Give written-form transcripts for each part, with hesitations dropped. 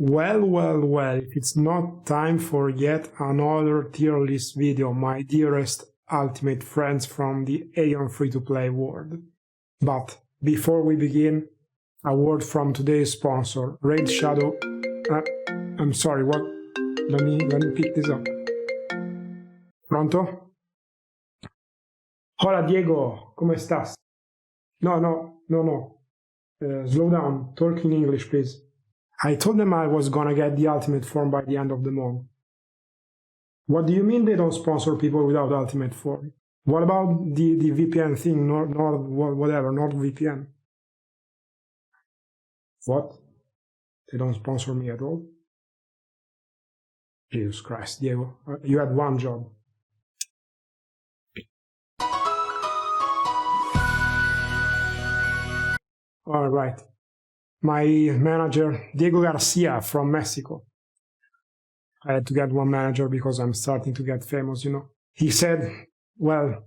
Well, if it's not time for yet another tier list video, my dearest ultimate friends from the Aion free-to-play world. But before we begin, a word from today's sponsor, Raid Shadow. I'm sorry, what? Let me pick this up. Pronto? Hola Diego, ¿cómo estás? No. Slow down, talk in English, please. I told them I was gonna get the ultimate form by the end of the month. What do you mean they don't sponsor people without ultimate form? What about the VPN thing, NordVPN? What? They don't sponsor me at all? Jesus Christ, Diego, you had one job. All right. My manager, Diego Garcia from Mexico. I had to get one manager because I'm starting to get famous, you know. He said, well,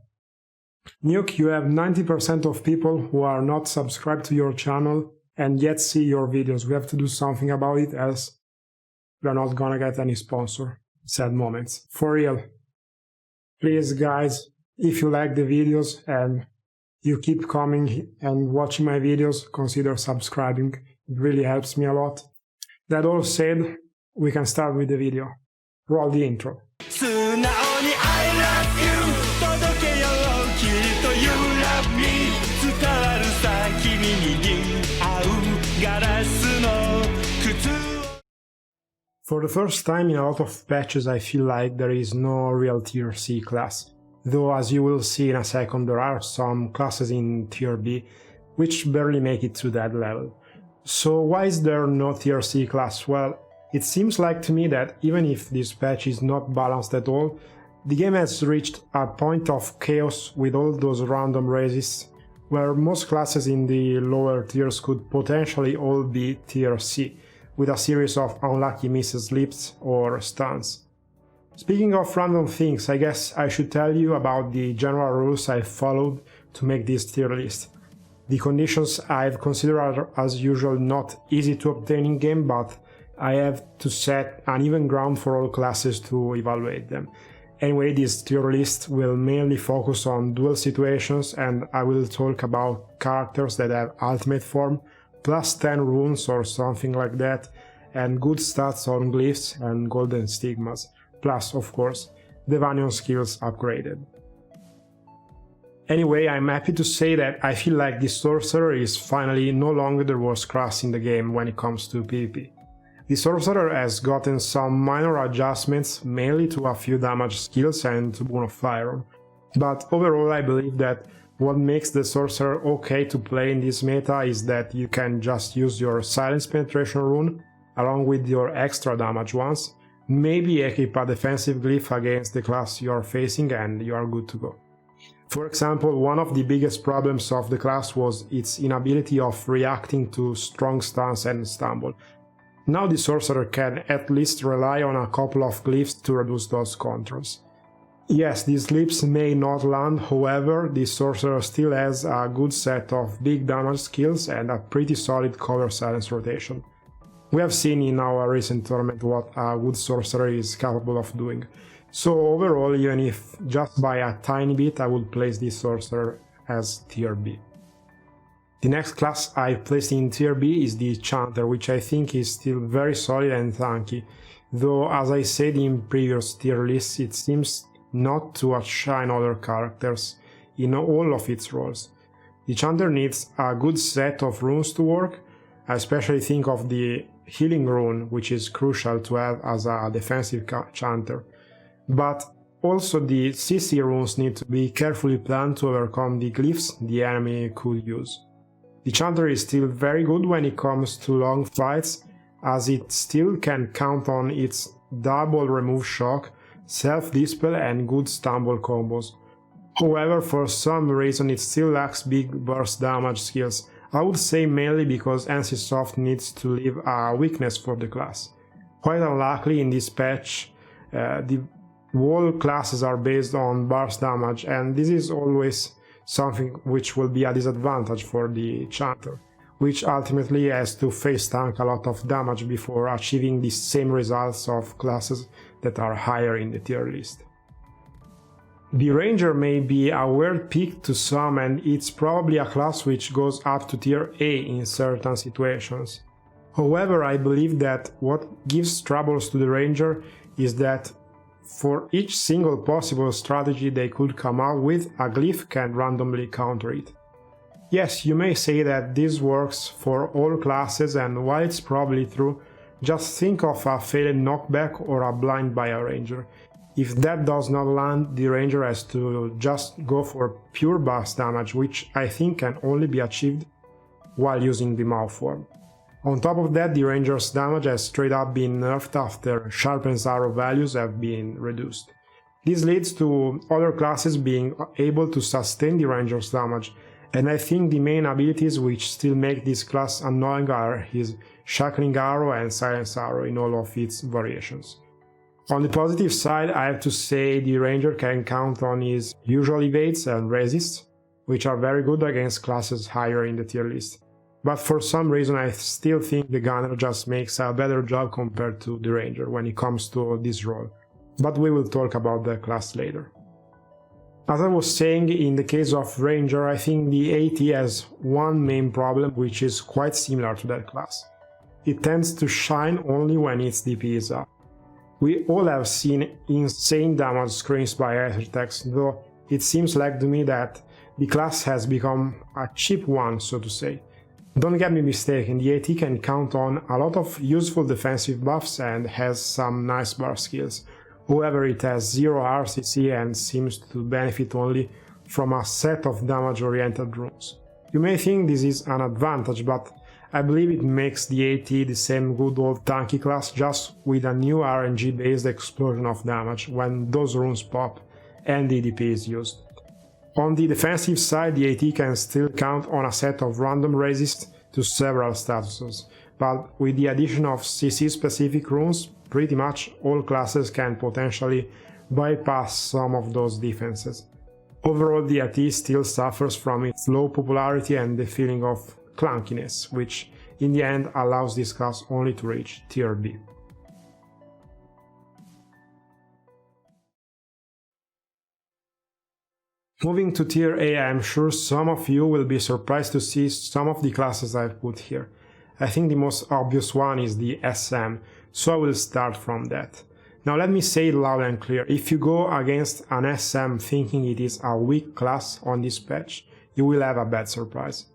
Nuke, you have 90% of people who are not subscribed to your channel and yet see your videos. We have to do something about it, else we're not gonna get any sponsor. Sad moments. For real. Please, guys, if you like the videos and you keep coming and watching my videos, consider subscribing. It really helps me a lot. That all said, we can start with the video. Roll the intro. For the first time in a lot of patches, I feel like there is no real tier C class. Though, as you will see in a second, there are some classes in tier B which barely make it to that level. So why is there no tier C class? Well, it seems like to me that even if this patch is not balanced at all, the game has reached a point of chaos with all those random races, where most classes in the lower tiers could potentially all be tier C, with a series of unlucky misses, slips or stuns. Speaking of random things, I guess I should tell you about the general rules I followed to make this tier list. The conditions I've considered are, as usual, not easy to obtain in-game, but I have to set an even ground for all classes to evaluate them. Anyway, this tier list will mainly focus on duel situations, and I will talk about characters that have ultimate form, plus 10 runes or something like that, and good stats on glyphs and golden stigmas. Plus, of course, the Vanion skills upgraded. Anyway, I'm happy to say that I feel like the Sorcerer is finally no longer the worst class in the game when it comes to PvP. The Sorcerer has gotten some minor adjustments, mainly to a few damage skills and to Boon of Iron. But overall I believe that what makes the Sorcerer okay to play in this meta is that you can just use your Silence Penetration rune along with your extra damage ones, maybe equip a defensive glyph against the class you are facing and you are good to go. For example, one of the biggest problems of the class was its inability of reacting to strong stuns and stumble. Now the Sorcerer can at least rely on a couple of glyphs to reduce those controls. Yes, these glyphs may not land, however, the Sorcerer still has a good set of big damage skills and a pretty solid cover silence rotation. We have seen in our recent tournament what a good Sorcerer is capable of doing. So overall, even if just by a tiny bit, I would place this Sorcerer as tier B. The next class I placed in tier B is the Chanter, which I think is still very solid and tanky, though as I said in previous tier lists, it seems not to outshine other characters in all of its roles. The Chanter needs a good set of runes to work. I especially think of the healing rune, which is crucial to have as a defensive Chanter. But also the CC runes need to be carefully planned to overcome the glyphs the enemy could use. The Chanter is still very good when it comes to long fights, as it still can count on its double remove shock, self-dispel and good stumble combos. However, for some reason it still lacks big burst damage skills. I would say mainly because NCSoft needs to leave a weakness for the class. Quite unluckily in this patch, the wall classes are based on burst damage, and this is always something which will be a disadvantage for the Chanter. which ultimately has to face tank a lot of damage before achieving the same results of classes that are higher in the tier list. The Ranger may be a weird pick to some, and it's probably a class which goes up to tier A in certain situations. However, I believe that what gives troubles to the Ranger is that for each single possible strategy they could come out with, a glyph can randomly counter it. Yes, you may say that this works for all classes, and while it's probably true, just think of a failed knockback or a blind by a Ranger. If that does not land, the Ranger has to just go for pure burst damage, which I think can only be achieved while using the mouth form. On top of that, the Ranger's damage has straight up been nerfed after Sharpen's arrow values have been reduced. This leads to other classes being able to sustain the Ranger's damage, and I think the main abilities which still make this class annoying are his Shackling Arrow and Silence Arrow in all of its variations. On the positive side, I have to say the Ranger can count on his usual evades and resists, which are very good against classes higher in the tier list. But for some reason I still think the Gunner just makes a better job compared to the Ranger when it comes to this role, but we will talk about the class later. As I was saying, in the case of Ranger, I think the AT has one main problem which is quite similar to that class. It tends to shine only when its DP is up. We all have seen insane damage screens by Aethertex, though it seems like to me that the class has become a cheap one, so to say. Don't get me mistaken, the AT can count on a lot of useful defensive buffs and has some nice bar skills. However, it has 0 RCC and seems to benefit only from a set of damage-oriented runes. You may think this is an advantage, but I believe it makes the AT the same good old tanky class, just with a new RNG-based explosion of damage when those runes pop and the DP is used. On the defensive side, the AT can still count on a set of random resists to several statuses, but with the addition of CC-specific runes, pretty much all classes can potentially bypass some of those defenses. Overall, the AT still suffers from its low popularity and the feeling of clunkiness, which in the end allows this class only to reach tier B. Moving to tier A, I am sure some of you will be surprised to see some of the classes I've put here. I think the most obvious one is the SM, so I will start from that. Now let me say it loud and clear, if you go against an SM thinking it is a weak class on this patch, you will have a bad surprise.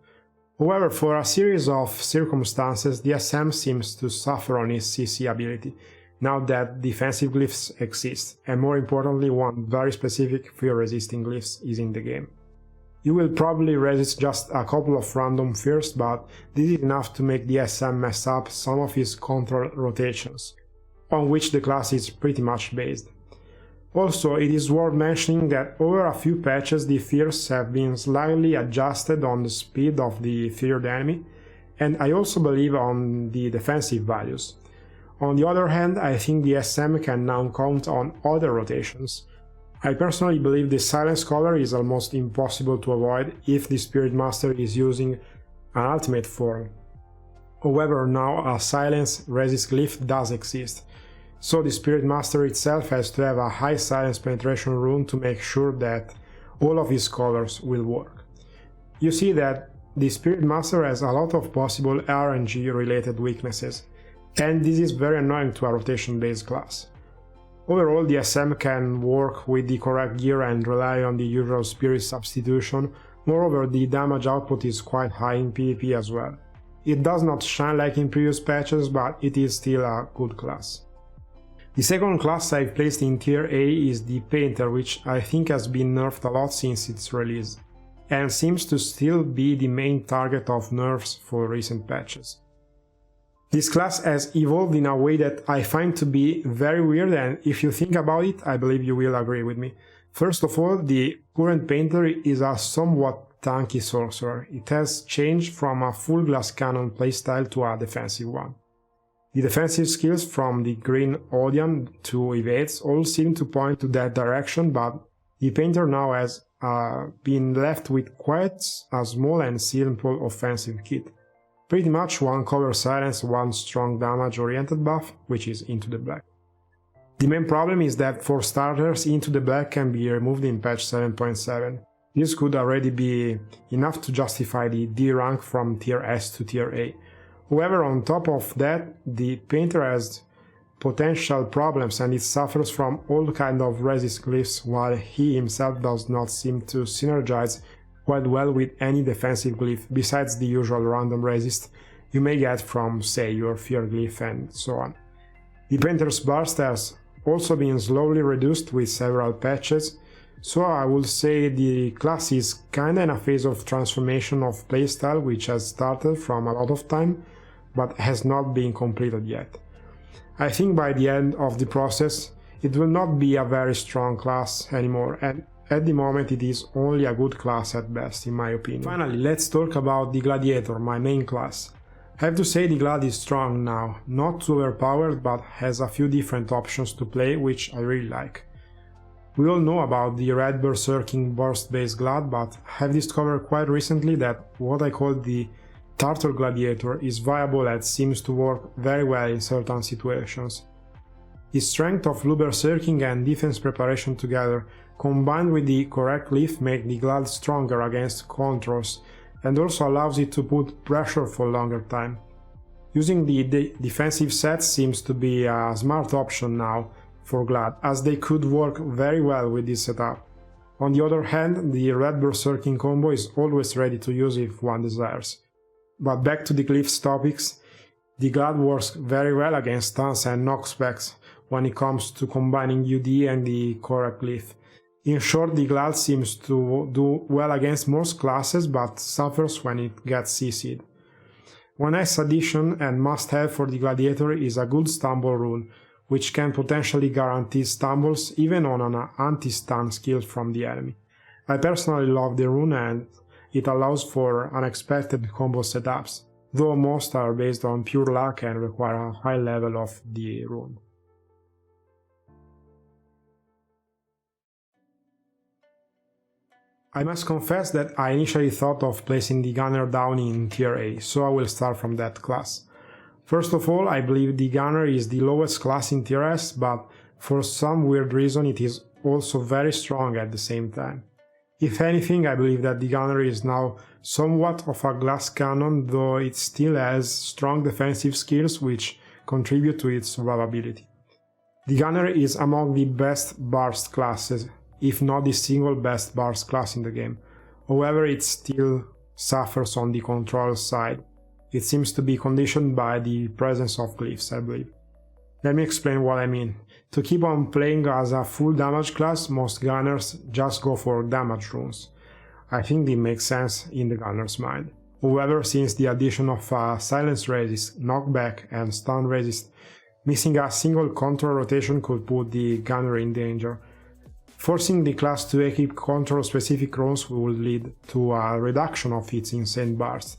However, for a series of circumstances, the SM seems to suffer on his CC ability, now that defensive glyphs exist, and more importantly one very specific fear-resisting glyphs is in the game. You will probably resist just a couple of random fears, but this is enough to make the SM mess up some of his control rotations, on which the class is pretty much based. Also, it is worth mentioning that over a few patches the fears have been slightly adjusted on the speed of the feared enemy, and I also believe on the defensive values. On the other hand, I think the SM can now count on other rotations. I personally believe the Silence Collar is almost impossible to avoid if the Spirit Master is using an ultimate form. However, now a Silence Resist Glyph does exist, so the Spirit Master itself has to have a high silence penetration rune to make sure that all of his colors will work. You see that the Spirit Master has a lot of possible RNG related weaknesses, and this is very annoying to a rotation-based class. Overall, the SM can work with the correct gear and rely on the usual spirit substitution. Moreover, the damage output is quite high in PvP as well. It does not shine like in previous patches, but it is still a good class. The second class I've placed in tier A is the Painter, which I think has been nerfed a lot since its release, and seems to still be the main target of nerfs for recent patches. This class has evolved in a way that I find to be very weird, and if you think about it, I believe you will agree with me. First of all, the current Painter is a somewhat tanky sorcerer. It has changed from a full glass cannon playstyle to a defensive one. The defensive skills from the green Odian to evades all seem to point to that direction, but the Painter now has been left with quite a small and simple offensive kit. Pretty much one cover silence, one strong damage oriented buff, which is Into the Black. The main problem is that for starters, Into the Black can be removed in patch 7.7. This could already be enough to justify the D rank from tier S to tier A. However, on top of that, the painter has potential problems and it suffers from all kind of resist glyphs, while he himself does not seem to synergize quite well with any defensive glyph besides the usual random resist you may get from, say, your fear glyph and so on. The painter's burst has also been slowly reduced with several patches, so I would say the class is kinda in a phase of transformation of playstyle which has started from a lot of time, but has not been completed yet. I think by the end of the process it will not be a very strong class anymore, and at the moment it is only a good class at best, in my opinion. Finally, let's talk about the Gladiator, my main class. I have to say the Glad is strong now, not too overpowered, but has a few different options to play which I really like. We all know about the Red Berserking burst based Glad, but have discovered quite recently that what I call the Turtle Gladiator is viable and seems to work very well in certain situations. The strength of Blue Berserking and defense preparation together, combined with the correct glyph, make the Glad stronger against controls and also allows it to put pressure for longer time. Using the defensive sets seems to be a smart option now for Glad, as they could work very well with this setup. On the other hand, the Red Berserking combo is always ready to use if one desires. But back to the glyphs topics, the Glad works very well against stuns and knockbacks when it comes to combining UD and the correct glyph. In short, the Glad seems to do well against most classes, but suffers when it gets CC'd. One nice addition and must-have for the Gladiator is a good stumble rune, which can potentially guarantee stumbles even on an anti-stun skill from the enemy. I personally love the rune and it allows for unexpected combo setups, though most are based on pure luck and require a high level of the rune. I must confess that I initially thought of placing the Gunner down in tier A, so I will start from that class. First of all, I believe the Gunner is the lowest class in tier S, but for some weird reason it is also very strong at the same time. If anything, I believe that the Gunner is now somewhat of a glass cannon, though it still has strong defensive skills which contribute to its survivability. The Gunner is among the best burst classes, if not the single best burst class in the game. However, it still suffers on the control side. It seems to be conditioned by the presence of glyphs, I believe. Let me explain what I mean. To keep on playing as a full damage class, most gunners just go for damage runes. I think it makes sense in the gunner's mind. However, since the addition of silence resist, knockback and stun resist, missing a single control rotation could put the gunner in danger. Forcing the class to equip control-specific runes would lead to a reduction of its insane burst,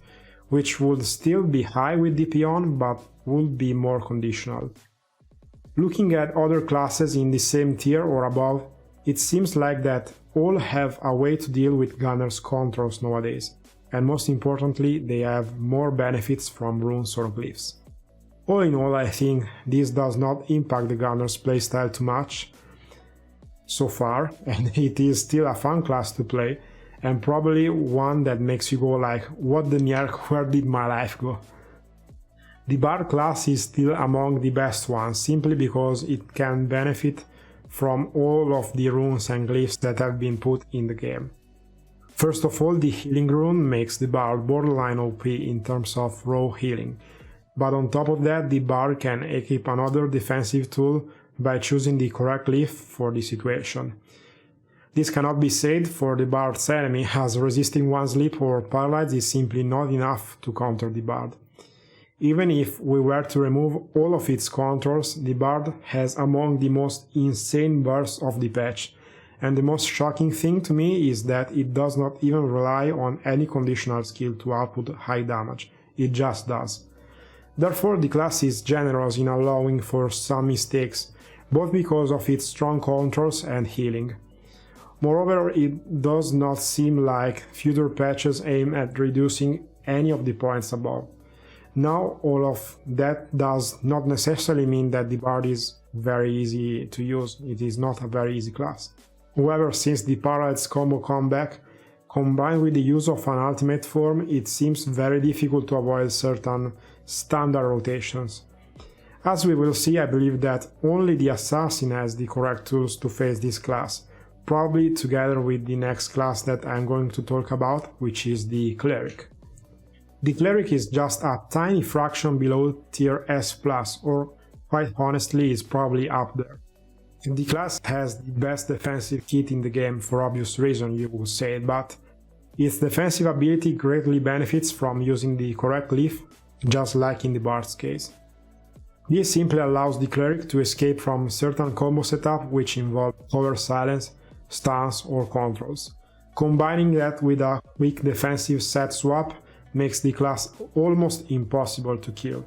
which would still be high with DP on, but would be more conditional. Looking at other classes in the same tier or above, it seems like that all have a way to deal with gunners' controls nowadays, and most importantly, they have more benefits from runes or glyphs. All in all, I think this does not impact the gunner's playstyle too much so far, and it is still a fun class to play, and probably one that makes you go like, what the mierk, where did my life go? The Bard class is still among the best ones, simply because it can benefit from all of the runes and glyphs that have been put in the game. First of all, the healing rune makes the Bard borderline OP in terms of raw healing, but on top of that, the Bard can equip another defensive tool by choosing the correct glyph for the situation. This cannot be said for the Bard's enemy, as resisting one sleep or paralyze is simply not enough to counter the Bard. Even if we were to remove all of its controls, the Bard has among the most insane bursts of the patch, and the most shocking thing to me is that it does not even rely on any conditional skill to output high damage, it just does. Therefore, the class is generous in allowing for some mistakes, both because of its strong controls and healing. Moreover, it does not seem like future patches aim at reducing any of the points above. Now, all of that does not necessarily mean that the bard is very easy to use. It is not a very easy class. However, since the Parallels combo comeback, combined with the use of an ultimate form, it seems very difficult to avoid certain standard rotations. As we will see, I believe that only the Assassin has the correct tools to face this class, probably together with the next class that I'm going to talk about, which is the Cleric. The Cleric is just a tiny fraction below tier S+, or quite honestly is probably up there. The class has the best defensive kit in the game for obvious reason, you would say, but its defensive ability greatly benefits from using the correct glyph, just like in the Bard's case. This simply allows the Cleric to escape from certain combo setup which involve cover silence, stuns or controls. Combining that with a quick defensive set swap makes the class almost impossible to kill.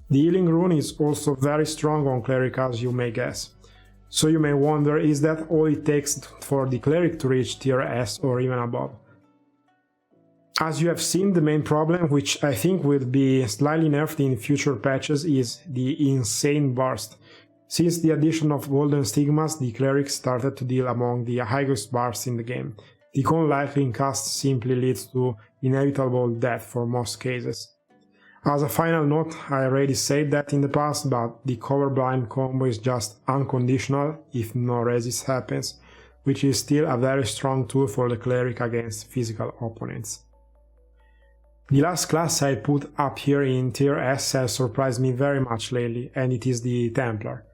The healing rune is also very strong on Cleric, as you may guess. So you may wonder, is that all it takes for the Cleric to reach tier S or even above? As you have seen, the main problem, which I think will be slightly nerfed in future patches, is the insane burst. Since the addition of golden stigmas, the Cleric started to deal among the highest bursts in the game. The con-lightning cast simply leads to inevitable death for most cases. As a final note, I already said that in the past, but the cover blind combo is just unconditional if no resist happens, which is still a very strong tool for the Cleric against physical opponents. The last class I put up here in tier S has surprised me very much lately, and it is the Templar.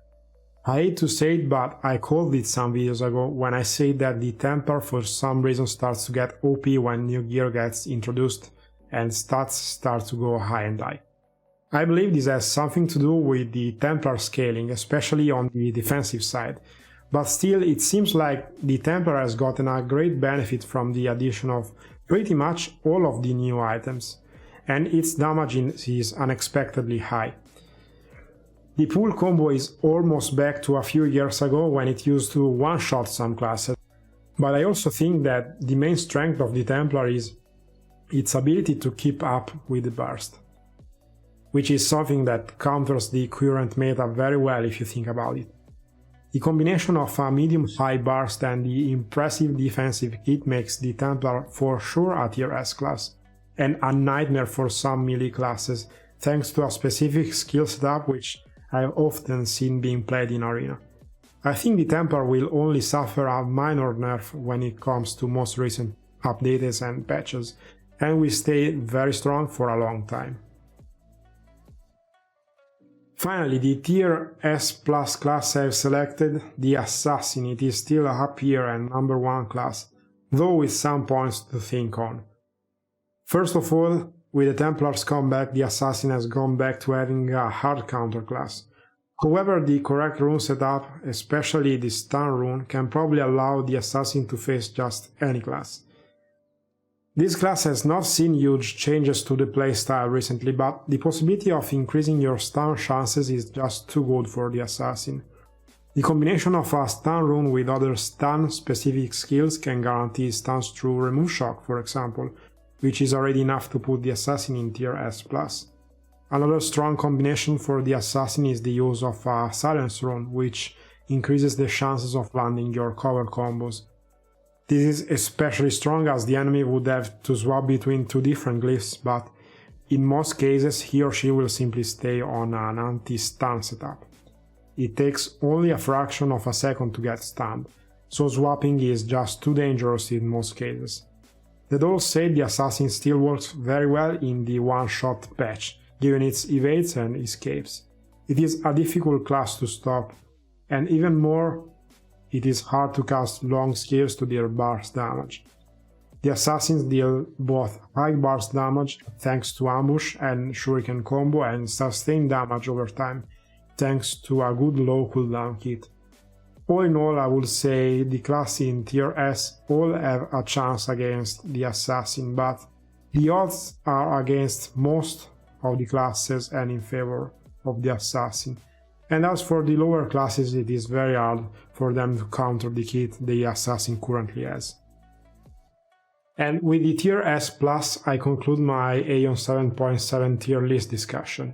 I hate to say it, but I called it some videos ago when I said that the Templar for some reason starts to get OP when new gear gets introduced and stats start to go high and high. I believe this has something to do with the Templar scaling, especially on the defensive side, but still it seems like the Templar has gotten a great benefit from the addition of pretty much all of the new items, and its damage is unexpectedly high. The pool combo is almost back to a few years ago when it used to one-shot some classes, but I also think that the main strength of the Templar is its ability to keep up with the burst, which is something that counters the current meta very well if you think about it. The combination of a medium-high burst and the impressive defensive kit makes the Templar for sure a tier S class, and a nightmare for some melee classes thanks to a specific skill setup which I have often seen being played in Arena. I think the Templar will only suffer a minor nerf when it comes to most recent updates and patches, and will stay very strong for a long time. Finally, the tier S plus class I have selected, the Assassin. It is still a up here and number 1 class, though with some points to think on. First of all, with the Templar's comeback, the Assassin has gone back to having a hard counter class. However, the correct rune setup, especially the stun rune, can probably allow the Assassin to face just any class. This class has not seen huge changes to the playstyle recently, but the possibility of increasing your stun chances is just too good for the Assassin. The combination of a stun rune with other stun-specific skills can guarantee stuns through Remove Shock, for example, which is already enough to put the Assassin in tier S+. Another strong combination for the Assassin is the use of a Silence rune, which increases the chances of landing your cover combos. This is especially strong as the enemy would have to swap between 2 different glyphs, but in most cases he or she will simply stay on an anti-stun setup. It takes only a fraction of a second to get stunned, so swapping is just too dangerous in most cases. That all said, the Assassin still works very well in the one-shot patch, given its evades and escapes. It is a difficult class to stop, and even more, it is hard to cast long skills to deal burst damage. The Assassins deal both high burst damage thanks to ambush and shuriken combo and sustained damage over time thanks to a good low cooldown kit. All in all, I would say the class in tier S all have a chance against the Assassin, but the odds are against most of the classes and in favor of the Assassin. And as for the lower classes, it is very hard for them to counter the kit the Assassin currently has. And with the tier S+, I conclude my Aion 7.7 tier list discussion.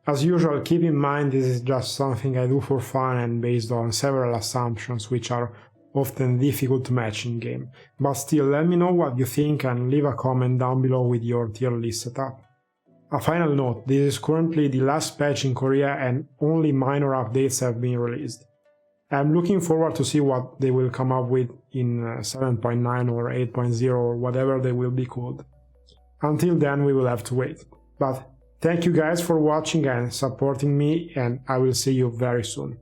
As usual, keep in mind this is just something I do for fun and based on several assumptions which are often difficult to match in game. But still, let me know what you think and leave a comment down below with your tier list setup. A final note, this is currently the last patch in Korea and only minor updates have been released. I'm looking forward to see what they will come up with in 7.9 or 8.0 or whatever they will be called. Until then we will have to wait. But thank you guys for watching and supporting me, and I will see you very soon.